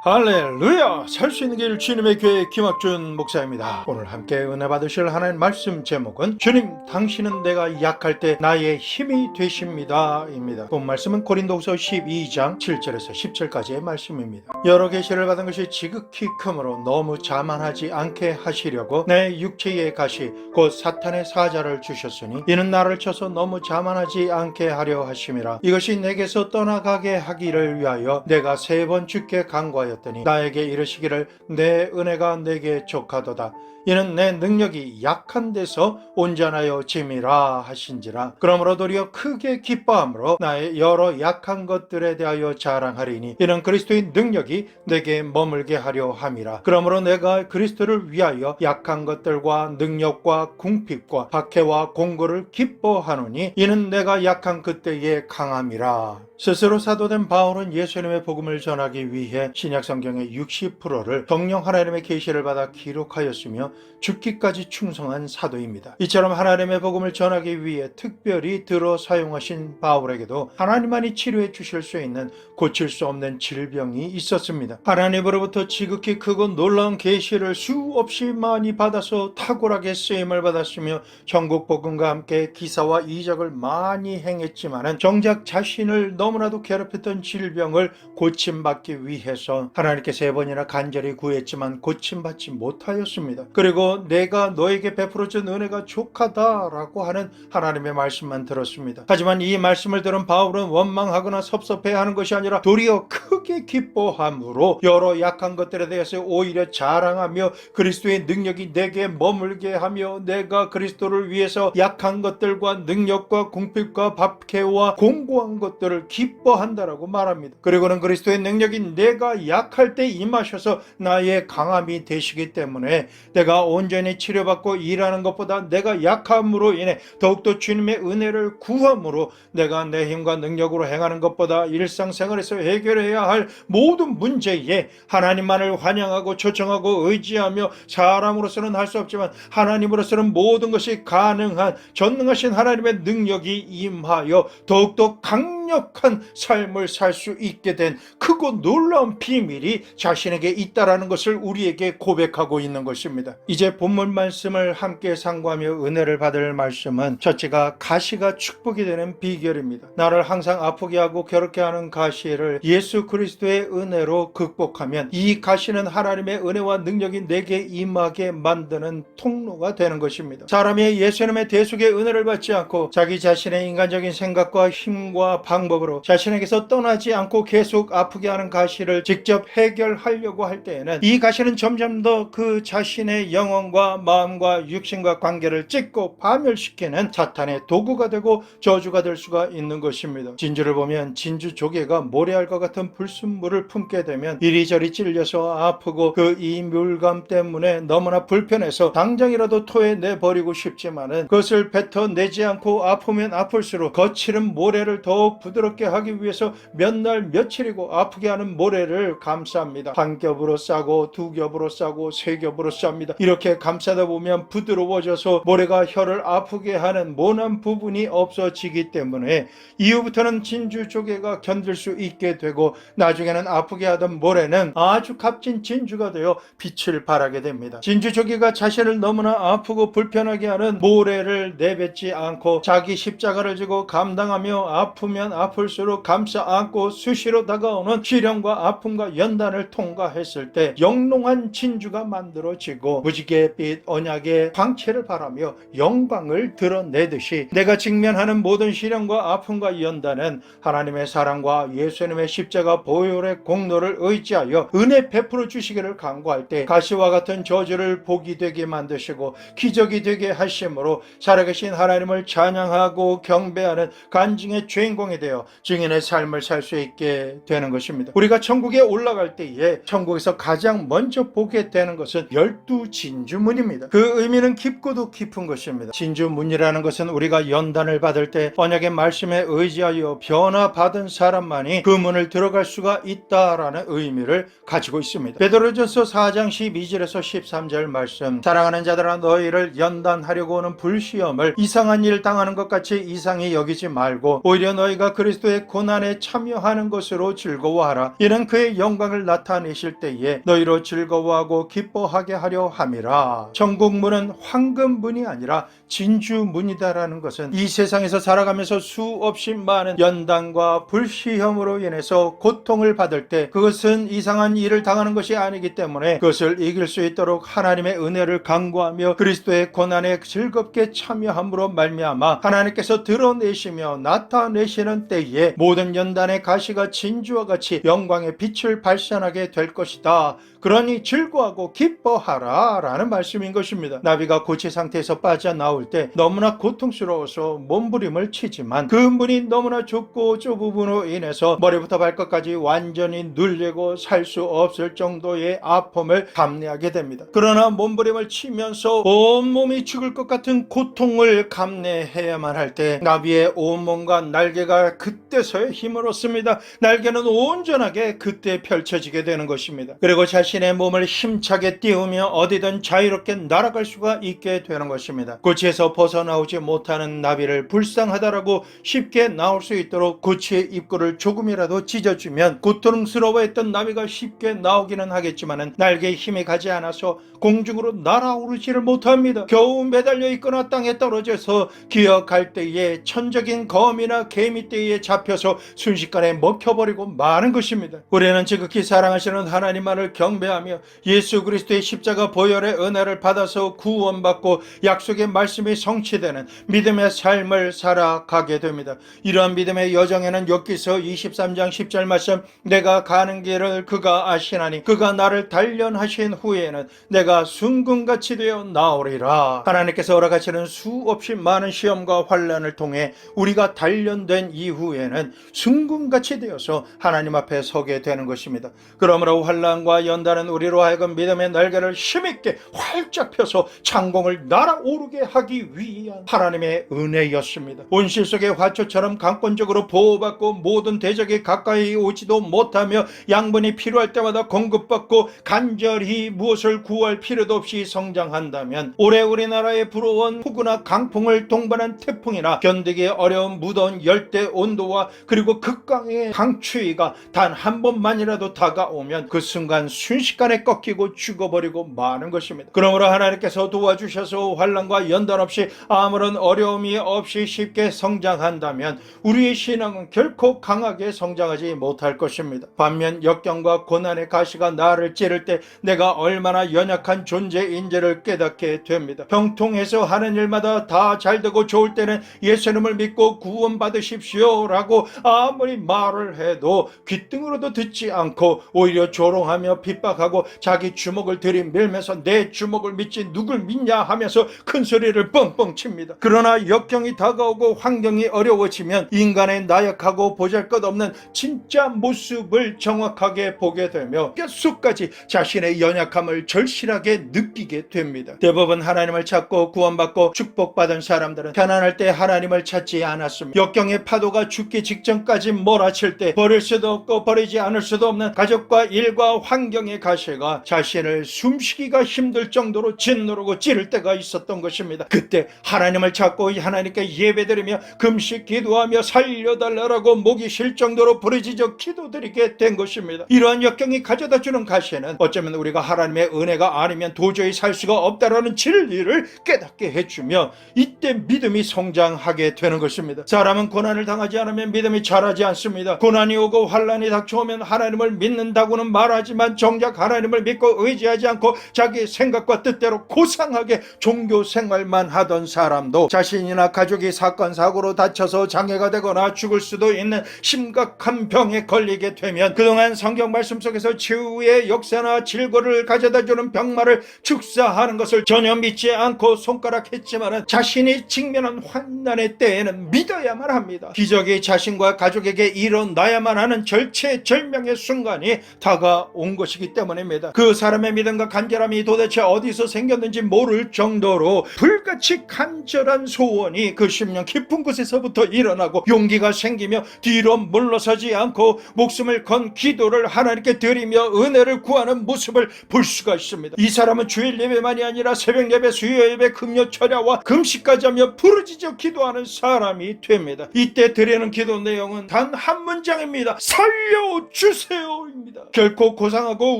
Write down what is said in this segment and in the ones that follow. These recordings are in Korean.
할렐루야! 살 수 있는 길 주님의 교회 김학준 목사입니다. 오늘 함께 은혜 받으실 하나님 말씀 제목은 주님 당신은 내가 약할 때 나의 힘이 되십니다 입니다. 본 말씀은 고린도후서 12장 7절에서 10절까지의 말씀입니다. 여러 계시를 받은 것이 지극히 크므로 너무 자만하지 않게 하시려고 내 육체의 가시 곧 사탄의 사자를 주셨으니 이는 나를 쳐서 너무 자만하지 않게 하려 하심이라. 이것이 내게서 떠나가게 하기를 위하여 내가 3번 주께 간구하였더니 나에게 이르시기를 내 은혜가 내게 족하도다. 이는 내 능력이 약한 데서 온전하여 짐이라 하신지라. 그러므로 도리어 크게 기뻐함으로 나의 여러 약한 것들에 대하여 자랑하리니 이는 그리스도의 능력이 내게 머물게 하려 함이라. 그러므로 내가 그리스도를 위하여 약한 것들과 능력과 궁핍과 박해와 공고를 기뻐하노니 이는 내가 약한 그때에 강함이라. 스스로 사도된 바울은 예수님의 복음을 전하기 위해 신약 성경의 60%를 성령 하나님의 계시를 받아 기록하였으며 죽기까지 충성한 사도입니다. 이처럼 하나님의 복음을 전하기 위해 특별히 들어 사용하신 바울에게도 하나님만이 치료해 주실 수 있는 고칠 수 없는 질병이 있었습니다. 하나님으로부터 지극히 크고 놀라운 계시를 수없이 많이 받아서 탁월하게 쓰임을 받았으며 전국 복음과 함께 기사와 이적을 많이 행했지만 정작 자신을 너무나도 괴롭혔던 질병을 고침받기 위해서 하나님께 3번이나 간절히 구했지만 고침받지 못하였습니다. 그리고 내가 너에게 베풀어준 은혜가 족하다라고 하는 하나님의 말씀만 들었습니다. 하지만 이 말씀을 들은 바울은 원망하거나 섭섭해하는 것이 아니라 도리어 크게 기뻐함으로 여러 약한 것들에 대해서 오히려 자랑하며 그리스도의 능력이 내게 머물게 하며 내가 그리스도를 위해서 약한 것들과 능력과 궁핍과 박해와 공고한 것들을 기뻐한다라고 말합니다. 그리고는 그리스도의 능력이 내가 약할 때 임하셔서 나의 강함이 되시기 때문에 내가 온전히 치료받고 일하는 것보다 내가 약함으로 인해 더욱더 주님의 은혜를 구함으로 내가 내 힘과 능력으로 행하는 것보다 일상생활에서 해결해야 할 모든 문제에 하나님만을 환영하고 초청하고 의지하며 사람으로서는 할 수 없지만 하나님으로서는 모든 것이 가능한 전능하신 하나님의 능력이 임하여 더욱더 강력한 삶을 살 수 있게 된 크고 놀라운 비밀이 자신에게 있다라는 것을 우리에게 고백하고 있는 것입니다. 이제 본문 말씀을 함께 상고하며 은혜를 받을 말씀은 첫째가 가시가 축복이 되는 비결입니다. 나를 항상 아프게 하고 괴롭게 하는 가시를 예수 그리스도의 은혜로 극복하면 이 가시는 하나님의 은혜와 능력이 내게 임하게 만드는 통로가 되는 것입니다. 사람이 예수님의 대속의 은혜를 받지 않고 자기 자신의 인간적인 생각과 힘과 방법으로 자신에게서 떠나지 않고 계속 아프게 하는 가시를 직접 해결하려고 할 때에는 이 가시는 점점 더 그 자신의 영혼과 마음과 육신과 관계를 찢고 파멸시키는 사탄의 도구가 되고 저주가 될 수가 있는 것입니다. 진주를 보면 진주 조개가 모래알과 같은 불순물을 품게 되면 이리저리 찔려서 아프고 그 이 물감 때문에 너무나 불편해서 당장이라도 토해내버리고 싶지만은 그것을 뱉어내지 않고 아프면 아플수록 거칠은 모래를 더욱 부드럽게 하기 위해서 몇 날 며칠이고 아프게 하는 모래를 감쌉니다. 한 겹으로 싸고 두 겹으로 싸고 세 겹으로 쌉니다. 이렇게 감싸다 보면 부드러워져서 모래가 혀를 아프게 하는 모난 부분이 없어지기 때문에 이후부터는 진주 조개가 견딜 수 있게 되고 나중에는 아프게 하던 모래는 아주 값진 진주가 되어 빛을 발하게 됩니다. 진주 조개가 자신을 너무나 아프고 불편하게 하는 모래를 내뱉지 않고 자기 십자가를 지고 감당하며 아프면 아플수록 감싸 안고 수시로 다가오는 시련과 아픔과 연단을 통과했을 때 영롱한 진주가 만들어지고 무지개빛 언약의 광채를 바라며 영광을 드러내듯이 내가 직면하는 모든 시련과 아픔과 연단은 하나님의 사랑과 예수님의 십자가 보혈의 공로를 의지하여 은혜 베풀어 주시기를 간구할 때 가시와 같은 저주를 복이 되게 만드시고 기적이 되게 하심으로 살아계신 하나님을 찬양하고 경배하는 간증의 주인공이 되어 증인의 삶을 살 수 있게 되는 것입니다. 우리가 천국에 올라갈 때에 천국에서 가장 먼저 보게 되는 것은 12 진주문입니다. 그 의미는 깊고도 깊은 것입니다. 진주문이라는 것은 우리가 연단을 받을 때 언약의 말씀에 의지하여 변화받은 사람만이 그 문을 들어갈 수가 있다라는 의미를 가지고 있습니다. 베드로전서 4장 12절에서 13절 말씀, 사랑하는 자들아 너희를 연단하려고 오는 불시험을 이상한 일 당하는 것 같이 이상히 여기지 말고 오히려 너희가 그리스도의 고난에 참여하는 것으로 즐거워하라. 이는 그의 영광을 나타내실 때에 너희로 즐거워하고 기뻐하게 하려 함이라. 천국문은 황금문이 아니라 진주문이다라는 것은 이 세상에서 살아가면서 수없이 많은 연단과 불시험으로 인해서 고통을 받을 때 그것은 이상한 일을 당하는 것이 아니기 때문에 그것을 이길 수 있도록 하나님의 은혜를 간구하며 그리스도의 고난에 즐겁게 참여함으로 말미암아 하나님께서 드러내시며 나타내시는 때에 모든 연단의 가시가 진주와 같이 영광의 빛을 발산하게 될 것이다. 그러니 즐거워하고 기뻐하라 라는 말씀인 것입니다. 나비가 고치 상태에서 빠져나올 때 너무나 고통스러워서 몸부림을 치지만 그 문이 너무나 좁고 좁음으로 인해서 머리부터 발끝까지 완전히 눌리고 살 수 없을 정도의 아픔을 감내하게 됩니다. 그러나 몸부림을 치면서 온몸이 죽을 것 같은 고통을 감내해야만 할 때 나비의 온몸과 날개가 그때서야 힘을 얻습니다. 날개는 온전하게 그때 펼쳐지게 되는 것입니다. 그리고 자신의 몸을 힘차게 띄우며 어디든 자유롭게 날아갈 수가 있게 되는 것입니다. 고치에서 벗어나오지 못하는 나비를 불쌍하다라고 쉽게 나올 수 있도록 고치의 입구를 조금이라도 찢어주면 고통스러워했던 나비가 쉽게 나오기는 하겠지만 날개에 힘이 가지 않아서 공중으로 날아오르지를 못합니다. 겨우 매달려 있거나 땅에 떨어져서 기어갈 때에 천적인 거미나 개미떼에 잡혀서 순식간에 먹혀버리고 마는 것입니다. 우리는 지극히 사랑하시는 하나님만을 경배하며 예수 그리스도의 십자가 보혈의 은혜를 받아서 구원받고 약속의 말씀이 성취되는 믿음의 삶을 살아가게 됩니다. 이러한 믿음의 여정에는 욥기서 23장 10절 말씀 내가 가는 길을 그가 아시나니 그가 나를 단련하신 후에는 내가 순금같이 되어 나오리라. 하나님께서 허락하시는 수없이 많은 시험과 환난을 통해 우리가 단련된 이후에는 순금같이 되어서 하나님 앞에 서게 되는 것입니다. 그러므로 환난과 연단은 우리로 하여금 믿음의 날개를 힘있게 활짝 펴서 창공을 날아오르게 하기 위한 하나님의 은혜였습니다. 온실 속의 화초처럼 강권적으로 보호받고 모든 대적이 가까이 오지도 못하며 양분이 필요할 때마다 공급받고 간절히 무엇을 구할 필요도 없이 성장한다면 올해 우리나라에 불어온 폭우나 강풍을 동반한 태풍이나 견디기 어려운 무더운 열대 온도와 그리고 극강의 강추위가 단 한 번만이라도 다가오면 그 순간 순식간에 꺾이고 죽어버리고 마는 것입니다. 그러므로 하나님께서 도와주셔서 환난과 연단 없이 아무런 어려움이 없이 쉽게 성장한다면 우리의 신앙은 결코 강하게 성장하지 못할 것입니다. 반면 역경과 고난의 가시가 나를 찌를 때 내가 얼마나 연약한 존재인지를 깨닫게 됩니다. 병통해서 하는 일마다 다 잘되고 좋을 때는 예수님을 믿고 구원받으십시오 라고 아무리 말을 해도 귓등으로도 듣지 않고 오히려 조롱하며 핍박하고 자기 주먹을 들이밀면서 내 주먹을 믿지 누굴 믿냐 하면서 큰 소리를 뻥뻥 칩니다. 그러나 역경이 다가오고 환경이 어려워지면 인간의 나약하고 보잘것없는 진짜 모습을 정확하게 보게 되며 뼛속까지 자신의 연약함을 절실하게 느끼게 됩니다. 대부분 하나님을 찾고 구원받고 축복받은 사람들은 편안할 때 하나님을 찾지 않았습니다. 역경의 파도가 죽기 직전까지 몰아칠 때 버릴 수도 없고 버리지 않을 수도 없는 가족과 일과 환경의 가시가 자신을 숨쉬기가 힘들 정도로 짓누르고 찌를 때가 있었던 것입니다. 그때 하나님을 찾고 하나님께 예배드리며 금식 기도하며 살려달라고 목이 쉴 정도로 부르짖어 기도드리게 된 것입니다. 이러한 역경이 가져다주는 가시는 어쩌면 우리가 하나님의 은혜가 아니면 도저히 살 수가 없다라는 진리를 깨닫게 해주며 이때 믿음이 성장하게 되는 것입니다. 사람은 고난을 당하지 않으면 믿음이 자라지 않습니다. 고난이 오고 환난이 닥쳐오면 하나님을 믿는다고는 말하지만 정작 하나님을 믿고 의지하지 않고 자기 생각과 뜻대로 고상하게 종교 생활만 하던 사람도 자신이나 가족이 사건 사고로 다쳐서 장애가 되거나 죽을 수도 있는 심각한 병에 걸리게 되면 그동안 성경 말씀 속에서 치유의 역사나 질고를 가져다주는 병마를 축사하는 것을 전혀 믿지 않고 손가락했지만 자신이 직면한 환난의 때에는 믿어야만 합니다. 기적이 자신과 가족에게 일어나야만 하는 절체절명의 순간이 다가온 것이기 때문입니다. 그 사람의 믿음과 간절함이 도대체 어디서 생겼는지 모를 정도로 불같이 간절한 소원이 그 심령 깊은 곳에서부터 일어나고 용기가 생기며 뒤로 물러서지 않고 목숨을 건 기도를 하나님께 드리며 은혜를 구하는 모습을 볼 수가 있습니다. 이 사람은 주일 예배만이 아니라 새벽 예배, 수요 예배, 금요 철야와 금식까지 하며 부르짖어 기도하는 사람이 됩니다. 이때 드리는 기도 내용은 단 한 문장입니다. 살려주세요입니다. 결코 고상하고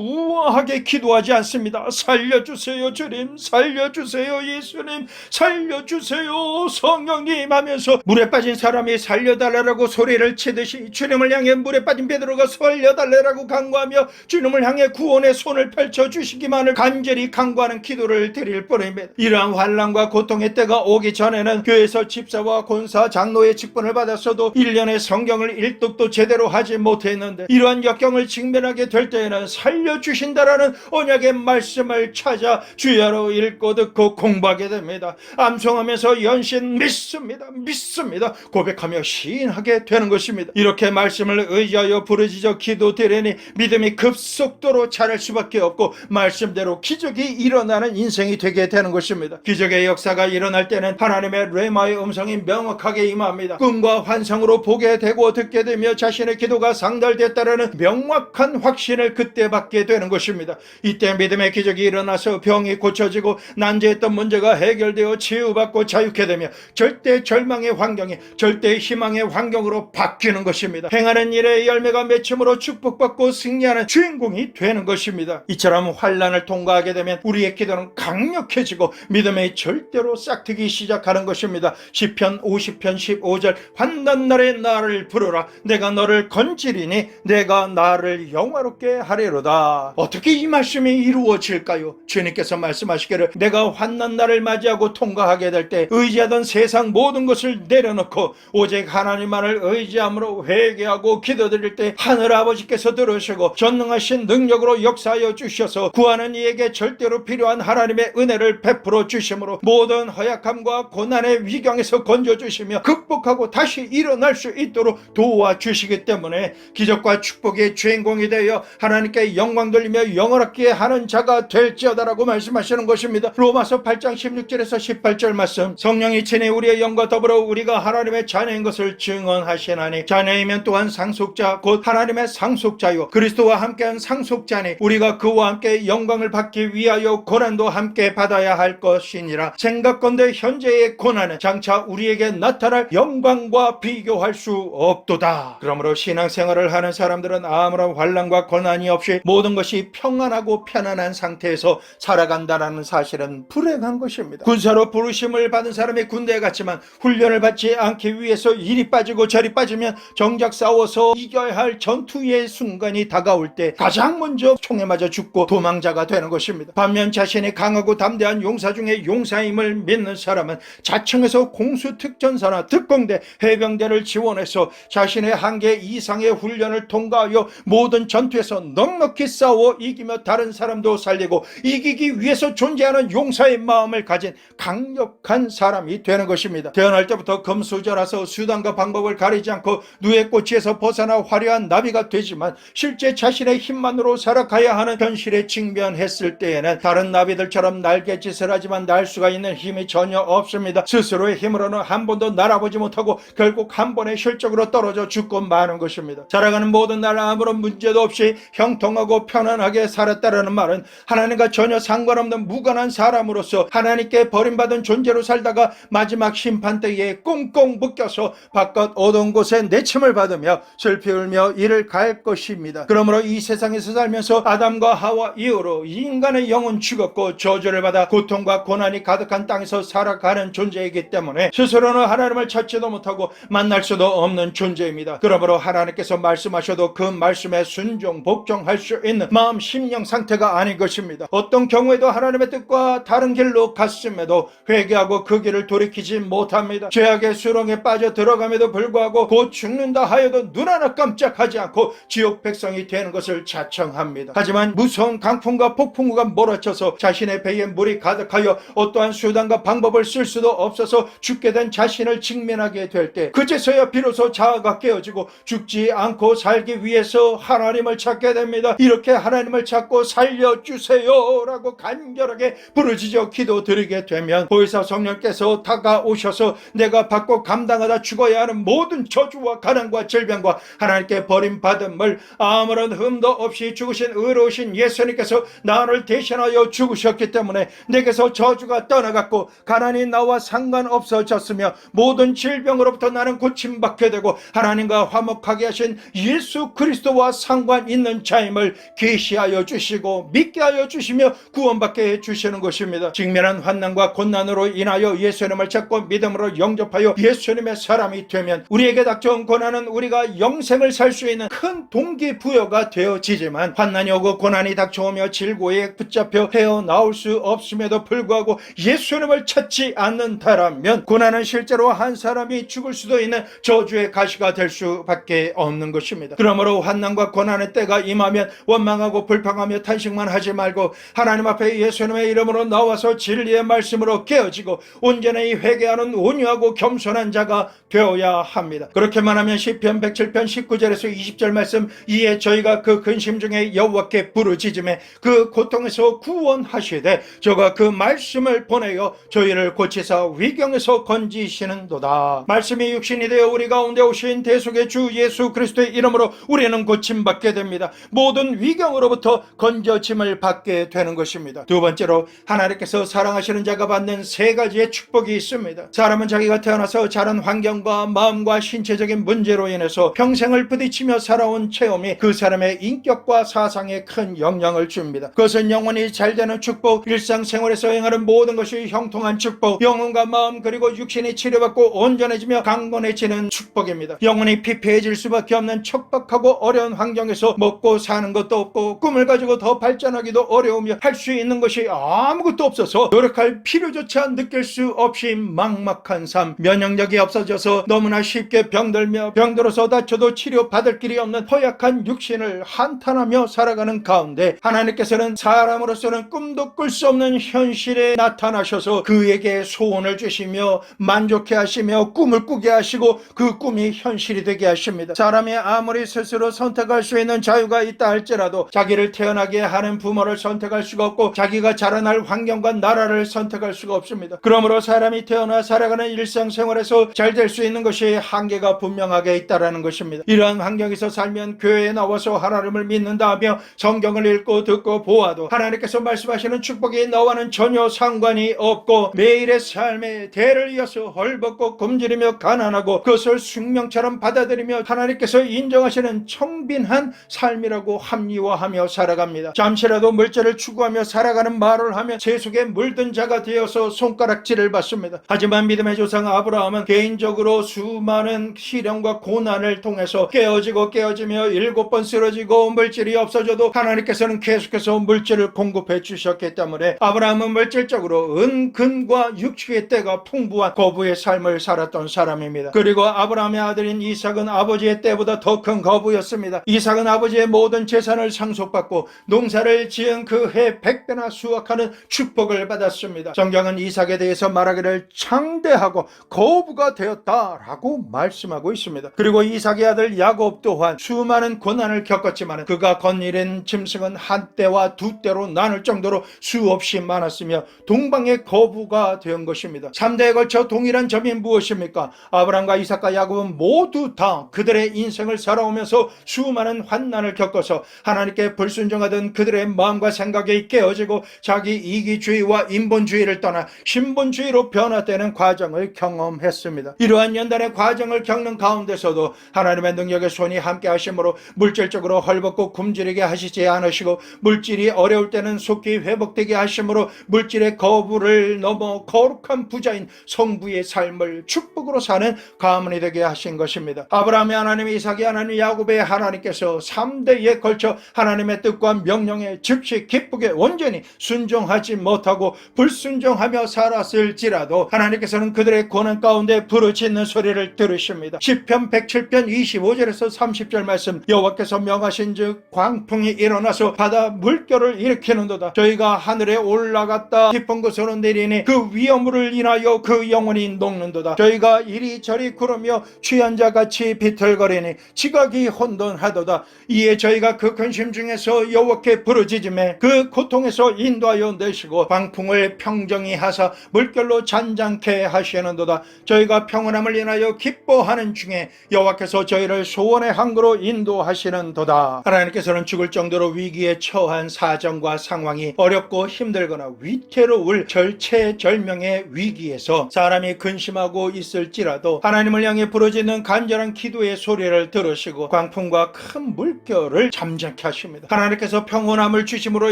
우아하게 기도하지 않습니다. 살려주세요 주님, 살려주세요 예수님, 살려주세요 성령님 하면서 물에 빠진 사람이 살려달라고 소리를 치듯이 주님을 향해 물에 빠진 베드로가 살려달라고 간구하며 주님을 향해 구원의 손을 펼쳐주시기만을 간절히 간구하는 기도를 드릴 뿐입니다. 이러한 환난과 고통의 때가 오기 전에는 교회에서 집사와 권사, 장로의 직분을 받았어도 1년의 성경을 일독도 제대로 하지 못했는데 이러한 역경을 직면하게 될 때에는 살려주신다라는 언약의 말씀을 찾아 주야로 읽고 듣고 공부하게 됩니다. 암송하면서 연신 믿습니다 고백하며 시인하게 되는 것입니다. 이렇게 말씀을 의지하여 부르짖어 기도드리니 믿음이 급속도로 자랄 수밖에 없고 말씀대로 기적이 일어나는 인생이 되게 되는 것입니다. 기적의 역사가 일어날 때는 하나님의 레마의 음성이 명확하게 임합니다. 꿈과 환상으로 보게 되고 듣게 되며 자신의 기도가 상달됐다라는 명확한 확신을 그때 받게 되는 것입니다. 이때 믿음의 기적이 일어나서 병이 고쳐지고 난제했던 문제가 해결되어 치유받고 자유케 되며 절대 절망의 환경이 절대 희망의 환경으로 바뀌는 것입니다. 행하는 일의 열매가 맺힘으로 축복받고 승리하는 주인공이 되는 것입니다. 이처럼 환난을 통과하게 되면 우리의 기도는 강력해지고 믿음의 절대로 싹트기 시작하는 것입니다. 시편 50편 15절 환난날에 나를 부르라 내가 너를 건지리니 내가 나를 영화롭게 하리로다. 어떻게 이 말씀이 이루어질까요? 주님께서 말씀하시기를 내가 환난날을 맞이하고 통과하게 될 때 의지하던 세상 모든 것을 내려놓고 오직 하나님만을 의지함으로 회개하고 기도드릴 때 하늘 아버지께서 들으시고 전능하신 능력으로 역사하여 주셔서 구하는 이에게 절대로 필요한 하나님의 은혜를 베풀어 주심으로 모든 허약함과 고난의 위경에서 건져주시며 극복하고 다시 일어날 수 있도록 도와주시기 때문에 기적과 축복의 주인공이 되어 하나님께 영광 돌리며 영원하게 하는 자가 될지어다라고 말씀하시는 것입니다. 로마서 8장 16절에서 18절 말씀 성령이 친히 우리의 영과 더불어 우리가 하나님의 자녀인 것을 증언하시나니 자녀이면 또한 상속자 곧 하나님의 상속자요 그리스도와 함께한 상속자니 우리가 그와 함께 영광을 받기 위하여 고난도 함께 받아야 할 것이니라. 생각건대 현재의 고난은 장차 우리에게 나타날 영광과 비교할 수 없도다. 그러므로 신앙생활을 하는 사람들은 아무런 환난과 고난이 없이 모든 것이 평안하고 편안한 상태에서 살아간다는 사실은 불행한 것입니다. 군사로 부르심을 받은 사람이 군대에 갔지만 훈련을 받지 않기 위해서 이리 빠지고 저리 빠지면 정작 싸워서 이겨야 할 전투의 순간이 다가올 때 가장 먼저 총에 맞아 죽고 도망자가 되는 것입니다. 반면 자신이 강하고 담대한 용사 중에 용사임을 믿는 사람은 자청에서 공수특전사나 특공대, 해병대를 지원해서 자신의 한계 이상의 훈련을 통과하여 모든 전투에서 넉넉히 싸워 이기며 다른 사람도 살리고 이기기 위해서 존재하는 용사의 마음을 가진 강력한 사람이 되는 것입니다. 태어날 때부터 금수저라서 수단과 방법을 가리지 않고 누에 꽂히에서 벗어나 화려한 나비가 되지만 실제 자신의 힘만으로 살아가야 하는 현실에 직면했을 때에는 다른 나비들처럼 날갯짓을 하지만 날 수가 있는 힘이 전혀 없습니다. 스스로의 힘으로는 한 번도 날아보지 못하고 결국 한 번의 실적으로 떨어져 죽고 마는 것입니다. 살아가는 모든 날 아무런 문제도 없이 형통하고 편안하게 살았다라는 말은 하나님과 전혀 상관없는 무관한 사람으로서 하나님께 버림받은 존재로 살다가 마지막 심판 때에 꽁꽁 묶여서 바깥 어두운 곳에 내침을 받으며 슬피 울며 이를 갈 것입니다. 그러므로 이 세상에서 살면서 아담과 하와 이후로 인간의 영은 죽었고 저주를 받아 고통과 고난이 가득한 땅에서 살아가는 존재이기 때문에 스스로는 하나님을 찾지도 못하고 만날 수도 없는 존재입니다. 그러므로 하나님께서 말씀하셔도 그 말씀에 순종 복종할 수 있는 마음 심령 상태가 아닌 것입니다. 어떤 경우에도 하나님의 뜻과 다른 길로 갔음에도 회개하고 그 길을 돌이키지 못합니다. 죄악의 수렁에 빠져 들어감에도 불구하고 곧 죽는다 하여도 눈 하나 깜짝하지 않고 지옥 백성이 되는 것을 자청합니다. 하지만 무서운 강풍과 폭풍우가 몰아쳐서 자신의 배에 물이 가득하여 어떠한 수단과 방법을 쓸 수도 없어서 죽게 된 자신을 직면하게 될 때 그제서야 비로소 자아가 깨어지고 죽지 않고 살기 위해서 하나님을 찾게 됩니다. 이렇게 하나님을 찾고 살려주세요 라고 간절하게 부르짖어 기도드리게 되면 보혜사 성령께서 다가오셔서 내가 받고 감당하다 죽어야 하는 모든 저주와 가난과 질병과 하나님께 버림받음을 아무런 흠도 없이 죽으신 의로우신 예수님께서 나를 대신하여 죽으셨기 때문에 내게서 저주가 떠나갔고 가난이 나와 상관없어졌으며 모든 질병으로부터 나는 나는 고침받게 되고 하나님과 화목하게 하신 예수 그리스도와 상관 있는 자임을 계시하여 주시고 믿게 하여 주시며 구원받게 해주시는 것입니다. 직면한 환난과 고난으로 인하여 예수님을 찾고 믿음으로 영접하여 예수님의 사람이 되면 우리에게 닥쳐온 고난은 우리가 영생을 살 수 있는 큰 동기부여가 되어지지만, 환난이 오고 고난이 닥쳐오며 질고에 붙잡혀 헤어나올 수 없음에도 불구하고 예수님을 찾지 않는다라면 고난은 실제로 한 사람이 죽을 수도 있는 저주의 가시가 될 수밖에 없는 것입니다. 그러므로 환난과 고난의 때가 임하면 원망하고 불평하며 탄식만 하지 말고 하나님 앞에 예수님의 이름으로 나와서 진리의 말씀으로 깨어지고 온전히 회개하는 온유하고 겸손한 자가 되어야 합니다. 그렇게만 하면 시편 107편 19절에서 20절 말씀, 이에 저희가 그 근심 중에 여호와께 부르짖음에 그 고통에서 구원하시되 저가 그 말씀을 보내어 저희를 고치사 위경에서 건지시는도다. 말씀이 육신이 되어 우리 가운데 오신 대속의 주 예수 그리스도의 이름으로 우리는 고침받게 됩니다. 모든 위경으로부터 건져짐을 받게 되는 것입니다. 두 번째로, 하나님께서 사랑하시는 자가 받는 세 가지의 축복이 있습니다. 사람은 자기가 태어나서 자란 환경과 마음과 신체적인 문제로 인해서 평생을 부딪히며 살아온 체험이 그 사람의 인격과 사상에 큰 영향을 줍니다. 그것은 영혼이 잘 되는 축복, 일상생활에서 행하는 모든 것이 형통한 축복, 영혼과 마음 그리고 육신이 치료받고 온전해지며 강건해지는 축복입니다. 영혼이 피폐해질 수밖에 없는 척박하고 어려운 환경에서 먹고 사는 것도 없고 꿈을 가지고 더 발전하기도 어려우며 할 수 있는 것이 아무것도 없어서 노력할 필요조차 느낄 수 없이 막막한 삶, 면역력이 없어져서 너무나 쉽게 병들며 병들어서 다쳐도 치료받을 길이 없는 허약한 육신을 한탄하며 살아가는 가운데 하나님께서는 사람으로서는 꿈도 꿀 수 없는 현실에 나타나셔서 그에게 소원을 주시며 만족해 하시며 꿈을 꾸게 하시고 그 꿈이 현실이 되게 하십니다. 사람이 아무리 스스로 선택할 수 있는 자유가 있다 할지라도 자기를 태어나게 하는 부모를 선택할 수가 없고 자기가 자라날 환경과 나라를 선택할 수가 없습니다. 그러므로 사람이 태어나 살아가는 일상생활에서 잘 될 수 있는 것이 한계가 분명하게 있다는 것입니다. 이러한 환경에서 살면 교회에 나와서 하나님을 믿는다 하며 성경을 읽고 듣고 보아도 하나님께서 말씀하시는 축복이 너와는 전혀 상관이 없고 매일의 삶에 대를 이어서 헐벗고 굶주리며 가난하고 그것을 숙명처럼 받아들이며 하나님께서 인정하시는 청빈한 삶이라고 합리화하며 살아갑니다. 잠시라도 물질을 추구하며 살아가는 말을 하며 세속에 물든 자가 되어서 손가락질을 받습니다. 하지만 믿음의 조상 아브라함은 개인적으로 수많은 시련과 고난을 통해서 깨어지며 7번 쓰러지고 물질이 없어져도 하나님께서는 계속해서 물질을 공급해 주셨기 때문에 아브라함은 물질적으로 은근과 육축의 때가 풍부한 거부의 삶을 살았던 사람입니다. 그리고 아브라함의 아들인 이삭은 아버지의 때보다 더 큰 거부였습니다. 이삭은 아버지의 모든 재산을 상속받고 농사를 지은 그 해 100배나 수확하는 축복을 받았습니다. 성경은 이삭에 대해서 말하기를 창대하고 거부가 되었다라고 말씀하고 있습니다. 그리고 이삭의 아들 야곱 또한 수많은 고난을 겪었지만 그가 거느린 짐승은 한 떼와 두 떼로 나눌 정도로 수없이 많았으며 동방의 거부가 된 것입니다. 3대에 걸쳐 동일한 점이 무엇입니까? 아브라함과 이삭과 야곱은 모두 다 그들의 인생을 살아오면서 수많은 환난을 겪어서 하나님께 불순종하던 그들의 마음과 생각이 깨어지고 자기 이기주의와 인본주의를 떠나 신본주의로 변화되는 과정을 경험했습니다. 이러한 연단의 과정을 겪는 가운데서도 하나님의 능력의 손이 함께 하심으로 물질적으로 헐벗고 굶주리게 하시지 않으시고 물질이 어려울 때는 속히 회복되게 하심으로 물질의 거부를 넘어 거룩한 부자인 성부의 삶을 축복으로 사는 가문이 되게 하신 것입니다. 아브라함의 하나님, 이삭의 하나님, 야곱의 하나님께서 3대에 걸쳐 하나님의 뜻과 명령에 즉시 기쁘게 온전히 순종하지 못하고 불순종하며 살았을지라도 하나님께서는 그들의 고난 가운데 부르짖는 소리를 들으십니다. 시편 107편 25절에서 30절 말씀, 여호와께서 명하신즉 광풍이 일어나서 바다 물결을 일으키는도다. 저희가 하늘에 올라갔다 깊은 곳으로 내리니 그 위험을 인하여 그 영혼이 녹는도다. 저희가 이리저리 구르며 취한 자같이 비틀거리니 지각이 혼돈하도다. 이에 저희가 그 근심 중에서 여호와께 부르짖음에 그 고통에서 인도하여 내시고 광풍을 평정히 하사 물결로 잔잔케 하시는도다. 저희가 평온함을 인하여 기뻐하는 중에 여호와께서 저희를 소원의 항구로 인도하시는도다. 하나님께서는 죽을 정도로 위기에 처한 사정과 상황이 어렵고 힘들거나 위태로울 절체절명의 위기에서 사람이 근심하고 있을지라도 하시고 하나님을 향해 부르짖는 간절한 기도의 소리를 들으시고 광풍과 큰 물결을 잠잠케 하십니다. 하나님께서 평온함을 주심으로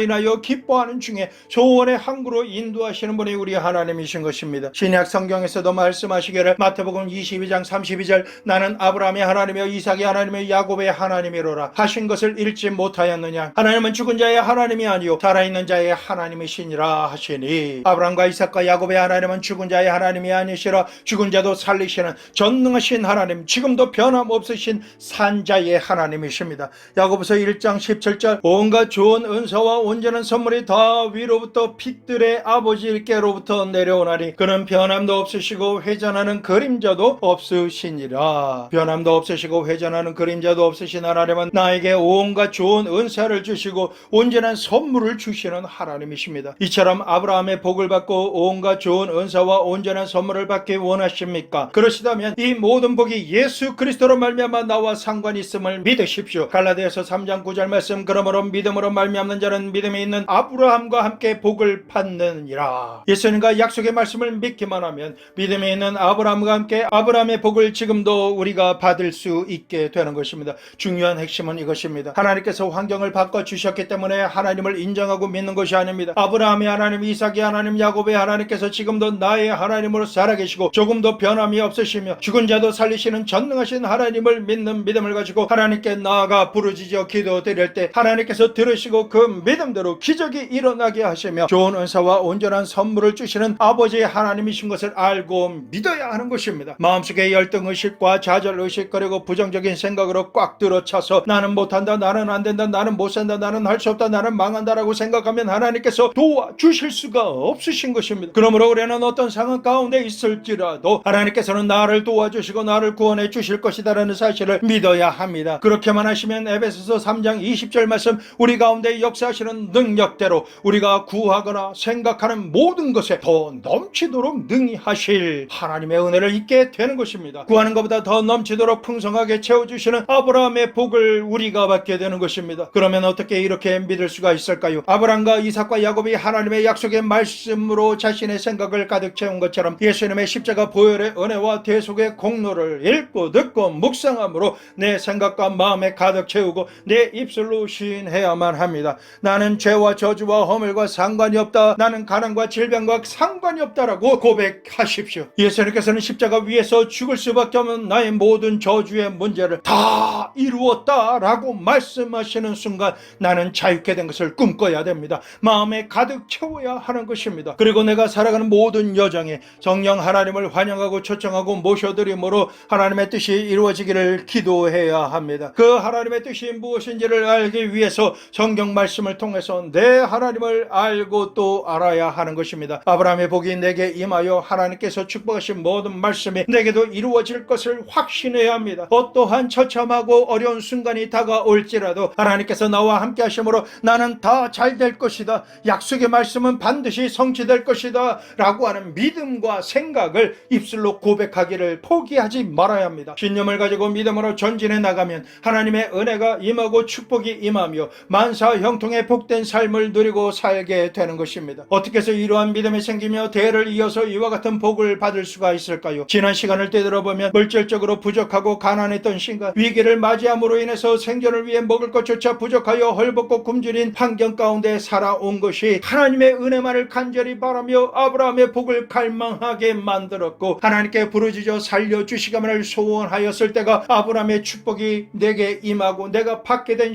인하여 기뻐하는 중에 소원의 항구로 인도하시는 분이 우리 하나님이신 것입니다. 신약 성경에서도 말씀하시기를 마태복음 22장 32절 나는 아브라함의 하나님이여 이삭의 하나님이여 야곱의 하나님이로라 하신 것을 읽지 못하였느냐. 하나님은 죽은 자의 하나님이 아니요 살아있는 자의 하나님이시니라 하시니 아브라함과 이삭과 야곱의 하나님은 죽은 자의 하나님이 아니시라 죽은 자도 살리시는 전능하신 하나님 지금도 변함없으신 산자의 하나님이십니다. 야고보서 1장 17절 온갖 좋은 은사와 온전한 선물이 다 위로부터 빛들의 아버지께로부터 내려오나니 그는 변함도 없으시고 회전하는 그림자도 없으시니라. 변함도 없으시고 회전하는 그림자도 없으신 하나님은 나에게 온갖 좋은 은사를 주시고 온전한 선물을 주시는 하나님이십니다. 이처럼 아브라함의 복을 받고 온갖 좋은 은사와 온전한 선물을 받기 원하십니까? 그러시다면 이 모든 복이 예수 그리스도로 말미암아 나와 상관이 있음을 믿으십시오. 갈라디아서 3장 9절 말씀 그러므로 믿음으로 말미암는 자는 믿음이 있는 아브라함과 함께 복을 받느니라. 예수님과 약속의 말씀을 믿기만 하면 믿음이 있는 아브라함과 함께 아브라함의 복을 지금도 우리가 받을 수 있게 되는 것입니다. 중요한 핵심은 이것입니다. 하나님께서 환경을 바꿔주셨기 때문에 하나님을 인정하고 믿는 것이 아닙니다. 아브라함의 하나님, 이삭의 하나님, 야곱의 하나님께서 지금도 나의 하나님으로 살아계시고 조금도 변함이 없으시며 죽은 자도 살리시는 전능하신 하나님을 믿는 믿음을 가지고 하나님께 나아가 부르짖어 기도드릴 때 하나님께서 들으시고 그 믿음대로 기적이 일어나게 하시며 좋은 은사와 온전한 선물을 주시는 아버지의 하나님이신 것을 알고 믿어야 하는 것입니다. 마음속에 열등의식과 좌절의식 그리고 부정적인 생각으로 꽉 들어차서 나는 못한다, 나는 안된다, 나는 못산다, 나는 할 수 없다, 나는 망한다라고 생각하면 하나님께서 도와주실 수가 없으신 것입니다. 그러므로 우리는 어떤 상황 가운데 있을지라도 하나님께서는 나를 도와주시고 나를 구원해 주실 것이다라는 사실을 믿어야 합니다. 그렇게만 하시면 에베소서 3장 20절 말씀 우리 가운데 역사하시는 능력대로 우리가 구하거나 생각하는 모든 것에 더 넘치도록 능히 하실 하나님의 은혜를 잊게 되는 것입니다. 구하는 것보다 더 넘치도록 풍성하게 채워주시는 아브라함의 복을 우리가 받게 되는 것입니다. 그러면 어떻게 이렇게 믿을 수가 있을까요? 아브라함과 이삭과 야곱이 하나님의 약속의 말씀으로 자신의 생각을 가득 채운 것처럼 예수님의 십자가 보혈의 은혜와 대속의 공로를 읽고 듣고 묵상함으로 내 생각과 마음에 가득 채우고 내 입술로 시인해야만 합니다. 나는 죄와 저주와 허물과 상관이 없다. 나는 가난과 질병과 상관이 없다라고 고백하십시오. 예수님께서는 십자가 위에서 죽을 수밖에 없는 나의 모든 저주의 문제를 다 이루었다라고 말씀하시는 순간 나는 자유케 된 것을 꿈꿔야 됩니다. 마음에 가득 채워야 하는 것입니다. 그리고 내가 살아가는 모든 여정에 성령 하나님을 환영하고 초청하고 모셔드림으로 하나님의 뜻이 이루어지기를 기도해야 합니다. 그 하나님의 뜻이 무엇인지를 알기 위해서 성경 말씀을 통해서 내 하나님을 알고 또 알아야 하는 것입니다. 아브라함의 복이 내게 임하여 하나님께서 축복하신 모든 말씀이 내게도 이루어질 것을 확신해야 합니다. 어떠한 처참하고 어려운 순간이 다가올지라도 하나님께서 나와 함께 하심으로 나는 다 잘 될 것이다. 약속의 말씀은 반드시 성취될 것이다 라고 하는 믿음과 생각을 입술로 고백하기를 포기하지 말아야 합니다. 신념을 가지고 믿음으로 전진해 나가면 하나님의 은혜가 임하고 축복이 임하며 만사 형통의 복된 삶을 누리고 살게 되는 것입니다. 어떻게 해서 이러한 믿음이 생기며 대를 이어서 이와 같은 복을 받을 수가 있을까요? 지난 시간을 되돌아보면 물질적으로 부족하고 가난했던 시간, 위기를 맞이함으로 인해서 생존을 위해 먹을 것조차 부족하여 헐벗고 굶주린 환경 가운데 살아온 것이 하나님의 은혜만을 간절히 바라며 아브라함의 복을 갈망하게 만들었고 하나님께 부르짖어 살려주시기만을 소원하였을 때가 아브라함의 축복이 내게 임하고 내가 받게 된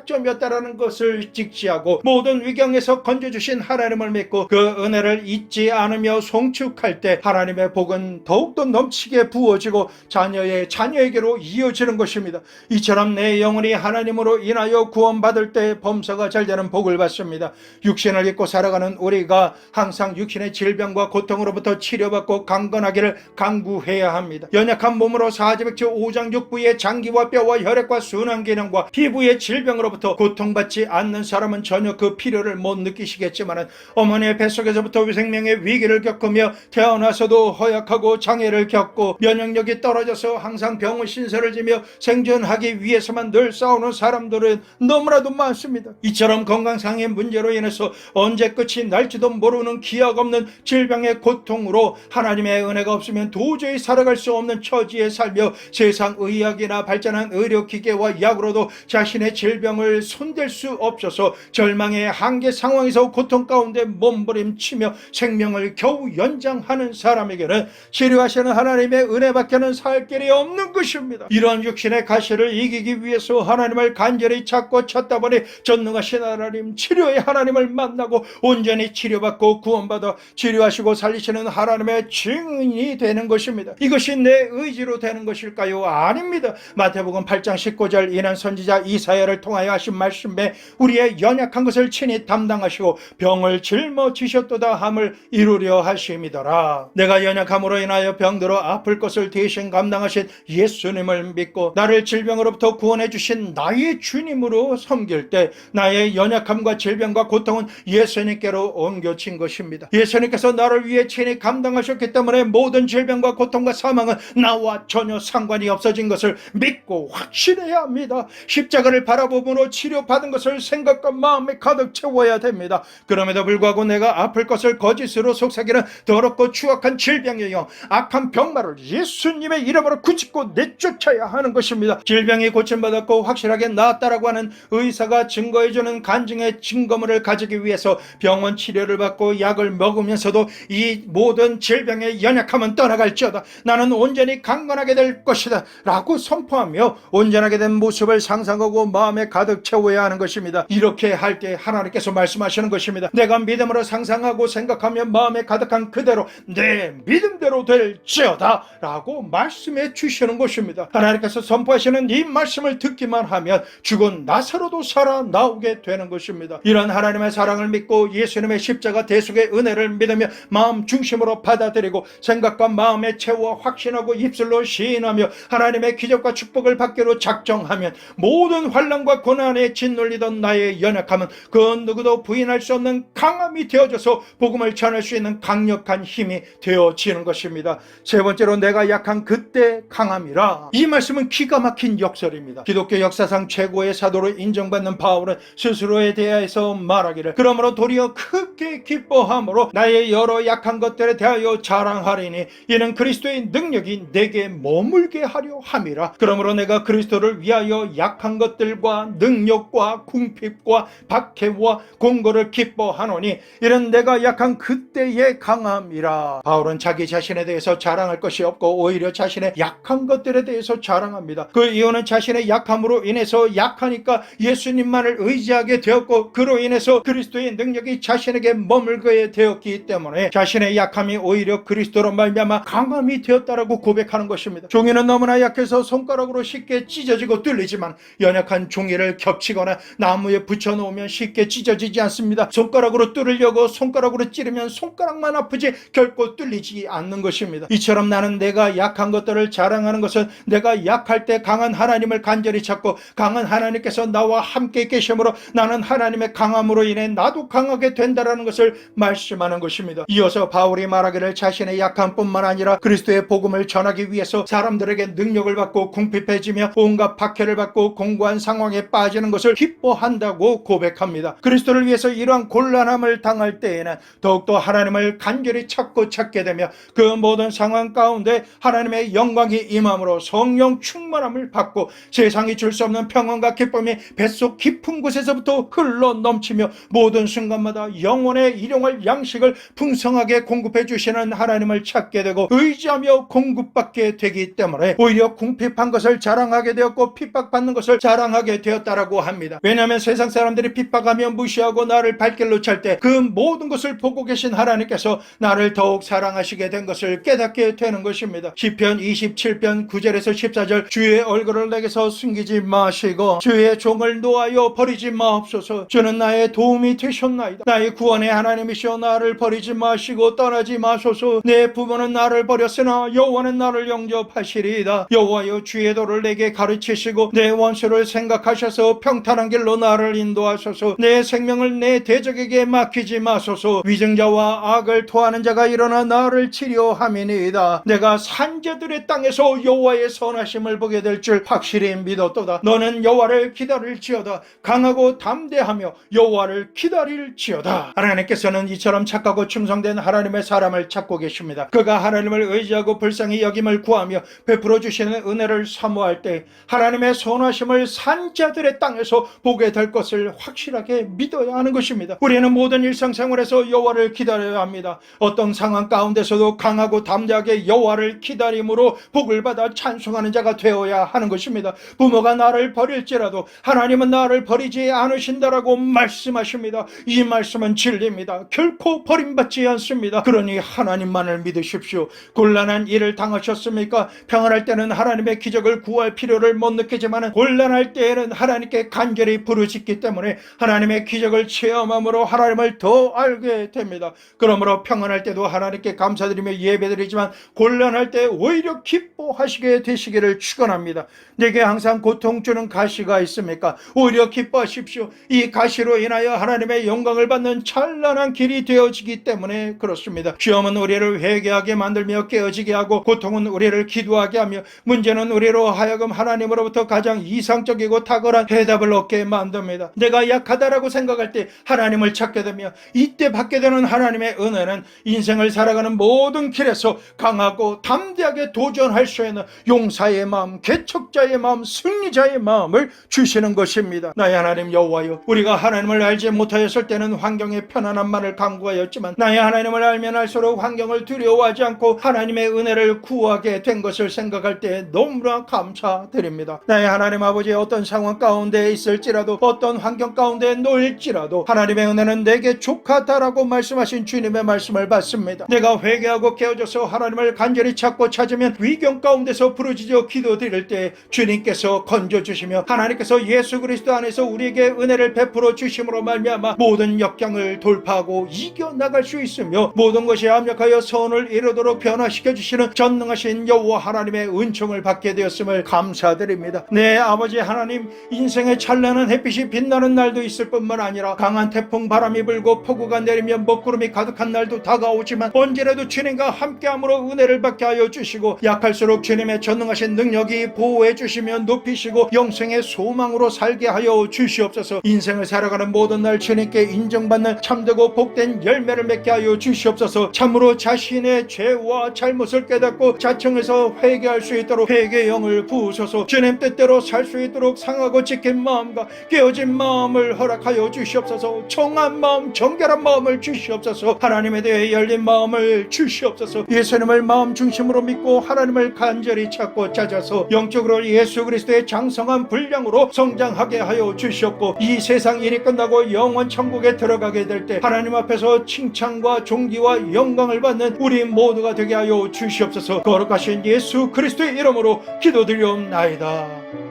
시작점이었다라는 것을 직시하고 모든 위경에서 건져주신 하나님을 믿고 그 은혜를 잊지 않으며 송축할 때 하나님의 복은 더욱더 넘치게 부어지고 자녀의 자녀에게로 이어지는 것입니다. 이처럼 내 영혼이 하나님으로 인하여 구원받을 때 범사가 잘 되는 복을 받습니다. 육신을 입고 살아가는 우리가 항상 육신의 질병과 고통으로부터 치료받고 강건하기를 간구해야 합니다. 연약한 몸으로 사지백체 오장육부의 장기와 뼈와 혈액과 순환기능과 피부의 질병으로부터 고통받지 않는 사람은 전혀 그 필요를 못 느끼시겠지만 어머니의 뱃속에서부터 생명의 위기를 겪으며 태어나서도 허약하고 장애를 겪고 면역력이 떨어져서 항상 병원 신세를 지며 생존하기 위해서만 늘 싸우는 사람들은 너무나도 많습니다. 이처럼 건강상의 문제로 인해서 언제 끝이 날지도 모르는 기약 없는 질병의 고통으로 하나님의 은혜가 없으면 도저히 도저히 살아갈 수 없는 처지에 살며 세상 의학이나 발전한 의료기계와 약으로도 자신의 질병을 손댈 수 없어서 절망의 한계 상황에서 고통 가운데 몸부림치며 생명을 겨우 연장하는 사람에게는 치료하시는 하나님의 은혜밖에는 살 길이 없는 것입니다. 이러한 육신의 가시를 이기기 위해서 하나님을 간절히 찾다 보니 전능하신 하나님, 치료의 하나님을 만나고 온전히 치료받고 구원받아 치료하시고 살리시는 하나님의 증인이 되는 것입니다. 이것이 내 의지로 되는 것일까요? 아닙니다. 마태복음 8장 19절 이는 선지자 이사야를 통하여 하신 말씀에 우리의 연약한 것을 친히 담당하시고 병을 짊어지셨도다 함을 이루려 하심이더라. 내가 연약함으로 인하여 병들어 아플 것을 대신 감당하신 예수님을 믿고 나를 질병으로부터 구원해 주신 나의 주님으로 섬길 때 나의 연약함과 질병과 고통은 예수님께로 옮겨진 것입니다. 예수님께서 나를 위해 친히 감당하셨기 때문에 모든 질병과 고통과 사망은 나와 전혀 상관이 없어진 것을 믿고 확신해야 합니다. 십자가를 바라보므로 치료받은 것을 생각과 마음에 가득 채워야 됩니다. 그럼에도 불구하고 내가 아플 것을 거짓으로 속삭이는 더럽고 추악한 질병이요 악한 병마를 예수님의 이름으로 굳히고 내쫓아야 하는 것입니다. 질병이 고침받았고 확실하게 나았다라고 하는 의사가 증거해주는 간증의 증거물을 가지기 위해서 병원 치료를 받고 약을 먹으면서도 이 모든 질병의 연약함은 떠나갈지어다. 나는 온전히 강건하게 될 것이다 라고 선포하며 온전하게 된 모습을 상상하고 마음에 가득 채워야 하는 것입니다. 이렇게 할 때 하나님께서 말씀하시는 것입니다. 내가 믿음으로 상상하고 생각하며 마음에 가득한 그대로 내 믿음대로 될지어다 라고 말씀해 주시는 것입니다. 하나님께서 선포하시는 이 말씀을 듣기만 하면 죽은 나사로도 살아나오게 되는 것입니다. 이런 하나님의 사랑을 믿고 예수님의 십자가 대속의 은혜를 믿으며 마음 중심으로 받아들이고 생각과 마음에 채워 확신하고 입술로 시인하며 하나님의 기적과 축복을 받기로 작정하면 모든 환난과 고난에 짓눌리던 나의 연약함은 그 누구도 부인할 수 없는 강함이 되어져서 복음을 전할 수 있는 강력한 힘이 되어지는 것입니다. 세 번째로 내가 약한 그때 강함이라. 이 말씀은 기가 막힌 역설입니다. 기독교 역사상 최고의 사도로 인정받는 바울은 스스로에 대해서 말하기를 그러므로 도리어 크게 기뻐함으로 나의 여러 약한 것들에 대하여 자랑하리니 이는 그리스도의 능력이 내게 머물게 하려 함이라. 그러므로 내가 그리스도를 위하여 약한 것들과 능력과 궁핍과 박해와 공고를 기뻐하노니 이는 내가 약한 그때의 강함이라. 바울은 자기 자신에 대해서 자랑할 것이 없고 오히려 자신의 약한 것들에 대해서 자랑합니다. 그 이유는 자신의 약함으로 인해서 약하니까 예수님만을 의지하게 되었고 그로 인해서 그리스도의 능력이 자신에게 머물게 되었기 때문에 자신의 약함이 오히려 그리스도로 말미암아 강함이 되었다라고 고백하는 것입니다. 종이는 너무나 약해서 손가락으로 쉽게 찢어지고 뚫리지만 연약한 종이를 겹치거나 나무에 붙여놓으면 쉽게 찢어지지 않습니다. 손가락으로 뚫으려고 손가락으로 찌르면 손가락만 아프지 결코 뚫리지 않는 것입니다. 이처럼 나는 내가 약한 것들을 자랑하는 것은 내가 약할 때 강한 하나님을 간절히 찾고 강한 하나님께서 나와 함께 계심으로 나는 하나님의 강함으로 인해 나도 강하게 된다라는 것을 말씀하는 것입니다. 이어서 바울이 말하기를 자신의 약함뿐만 아니라 그리스도의 복음을 전하기 위해서 사람들에게 능력을 받고 궁핍해지며 온갖 박해를 받고 공고한 상황에 빠지는 것을 기뻐한다고 고백합니다. 그리스도를 위해서 이러한 곤란함을 당할 때에는 더욱더 하나님을 간절히 찾게 되며 그 모든 상황 가운데 하나님의 영광이 임함으로 성령 충만함을 받고 세상이 줄 수 없는 평안과 기쁨이 뱃속 깊은 곳에서부터 흘러 넘치며 모든 순간마다 영혼의 일용할 양식을 풍성하게 공급해 주시는 하나님을 찾게 되고 의지하며 공급받게 되기 때문에 오히려 궁핍한 것을 자랑하게 되었고 핍박받는 것을 자랑하게 되었다라고 합니다. 왜냐하면 세상 사람들이 핍박하며 무시하고 나를 발길로 찰 때 그 모든 것을 보고 계신 하나님께서 나를 더욱 사랑하시게 된 것을 깨닫게 되는 것입니다. 시편 27편 9절에서 14절 주의 얼굴을 내게서 숨기지 마시고 주의 종을 놓아여 버리지 마옵소서. 주는 나의 도움이 되셨나이다. 나의 구원의 하나님이시여 나를 버리지 마시고 떠나지 마소서. 내 부모는 나를 버렸으나 여호와는 나를 영접하시리이다. 여호와여 주의 도를 내게 가르치시고 내 원수를 생각하셔서 평탄한 길로 나를 인도하소서. 내 생명을 내 대적에게 맡기지 마소서. 위증자와 악을 토하는 자가 일어나 나를 치료함이니이다. 내가 산자들의 땅에서 여호와의 선하심을 보게 될 줄 확실히 믿었도다. 너는 여호와를 기다릴지어다. 강하고 담대하며 여호와를 기다릴지어다. 하나님께서는 이처럼 착하고 충성된 하나님의 사람을 찾고 계십니다. 그가 하나님을 의지하고 불쌍히 여김을 구하며 베풀어 주시는 은혜를 사모할 때 하나님의 선하심을 산자들의 땅에서 보게 될 것을 확실하게 믿어야 하는 것입니다. 우리는 모든 일상생활에서 여호와를 기다려야 합니다. 어떤 상황 가운데서도 강하고 담대하게 여호와를 기다림으로 복을 받아 찬송하는 자가 되어야 하는 것입니다. 부모가 나를 버릴지라도 하나님은 나를 버리지 않으신다라고 말씀하십니다. 이 말씀은 진리입니다. 결코 버림받지 않습니다. 그러니 하나님만을 믿으십시오. 곤란한 일을 당하셨습니까? 평안할 때는 하나님의 기적을 구할 필요를 못 느끼지만 곤란할 때에는 하나님께 간절히 부르짖기 때문에 하나님의 기적을 체험함으로 하나님을 더 알게 됩니다. 그러므로 평안할 때도 하나님께 감사드리며 예배드리지만 곤란할 때 오히려 기뻐하시게 되시기를 축원합니다. 내게 항상 고통 주는 가시가 있습니까? 오히려 기뻐하십시오. 이 가시로 인하여 하나님의 영광을 받는 찬란한 길이 되어지기 때문에 그렇습니다. 시험은 우리를 회개하게 만들며 깨어지게 하고 고통은 우리를 기도하게 하며 문제는 우리로 하여금 하나님으로부터 가장 이상적이고 탁월한 해답을 얻게 만듭니다. 내가 약하다라고 생각할 때 하나님을 찾게 되며 이때 받게 되는 하나님의 은혜는 인생을 살아가는 모든 길에서 강하고 담대하게 도전할 수 있는 용사의 마음, 개척자의 마음, 승리자의 마음을 주시는 것입니다. 나의 하나님 여호와여, 우리가 하나님을 알지 못하였을 때는 환경의 편안함만을 간구하였지만 나의 하나님을 알면 알수록 환경을 두려워하지 않고 하나님의 은혜를 구하게 된 것을 생각할 때 너무나 감사드립니다. 나의 하나님 아버지, 어떤 상황 가운데 있을지라도 어떤 환경 가운데 놓일지라도 하나님의 은혜는 내게 족하다라고 말씀하신 주님의 말씀을 받습니다. 내가 회개하고 깨어져서 하나님을 간절히 찾고 찾으면 위경 가운데서 부르짖어 기도드릴 때 주님께서 건져주시며 하나님께서 예수 그리스도 안에서 우리에게 은혜를 베풀어 주심으로 말미암아 모든 역경을 돌파하고 이겨나갈 수 있으며 모든 것이 합력하여 선을 이루도록 변화시켜 주시는 전능하신 여호와 하나님의 은총을 받게 되었음을 감사드립니다. 네, 아버지 하나님, 인생의 찬란한 햇빛이 빛나는 날도 있을 뿐만 아니라 강한 태풍 바람이 불고 폭우가 내리며 먹구름이 가득한 날도 다가오지만 언제라도 주님과 함께함으로 은혜를 받게 하여 주시고 약할수록 주님의 전능하신 능력이 보호해 주시며 높이시고 영생의 소망으로 살게 하여 주시옵소서. 인생을 살아가는 모든 날 주님께 인정받는 참되고 복된 열매를 맺게 하여 주시옵소서. 참으로 자신의 죄와 잘못을 깨닫고 자청해서 회개할 수 있도록 회개의 영을 부으소서. 주님 뜻대로 살 수 있도록 상하고 지킨 마음과 깨어진 마음을 허락하여 주시옵소서. 청한 마음, 정결한 마음을 주시옵소서. 하나님에 대해 열린 마음을 주시옵소서. 예수님을 마음 중심으로 믿고 하나님을 간절히 찾고 찾아서 영적으로 예수 그리스도의 장성한 분량으로 성장하게 하여 주시옵고 이 세상 일이 끝나고 영원 천국에 들어가게 될 때 하나님 앞에서 칭찬과 존귀와 영광을 받는 우리 모두가 되게 하여 주시옵소서. 거룩하신 예수 그리스도의 이름으로 기도드리옵나이다.